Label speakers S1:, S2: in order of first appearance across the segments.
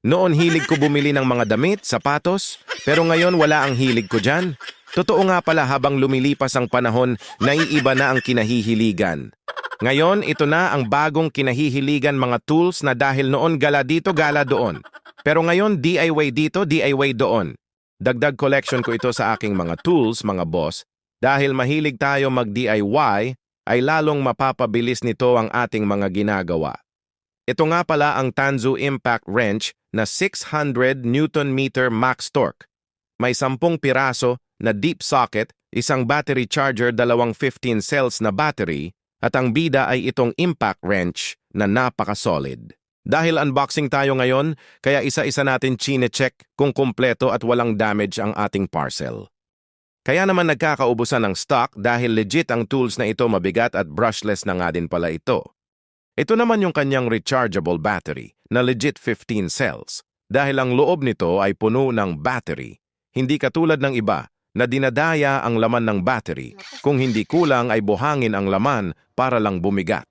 S1: Noon hilig ko bumili ng mga damit, sapatos, pero ngayon wala ang hilig ko dyan. Totoo nga pala habang lumilipas ang panahon, naiiba na ang kinahihiligan. Ngayon, ito na ang bagong kinahihiligan mga tools na dahil noon gala dito, gala doon. Pero ngayon, DIY dito, DIY doon. Dagdag collection ko ito sa aking mga tools, mga boss. Dahil mahilig tayo mag-DIY, ay lalong mapapabilis nito ang ating mga ginagawa. Ito nga pala ang Tanzu Impact Wrench na 600 Newton-meter max torque. May 10 piraso na deep socket, isang battery charger, 15 cells na battery, at ang bida ay itong impact wrench na napaka-solid. Dahil unboxing tayo ngayon, kaya isa-isa natin chine-check kung kumpleto at walang damage ang ating parcel. Kaya naman nagkakaubusan ng stock dahil legit ang tools na ito, mabigat at brushless na nga din pala ito. Ito naman yung kanyang rechargeable battery na legit 15 cells dahil ang loob nito ay puno ng battery. Hindi katulad ng iba na dinadaya ang laman ng battery, kung hindi kulang ay buhangin ang laman para lang bumigat.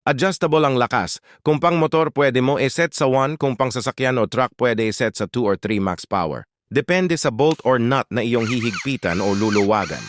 S1: Adjustable ang lakas. Kung pang motor pwede mo i-set sa 1, kung pang sasakyan o truck pwede i-set sa 2 or 3 max power. Depende sa bolt or nut na iyong hihigpitan o luluwagan.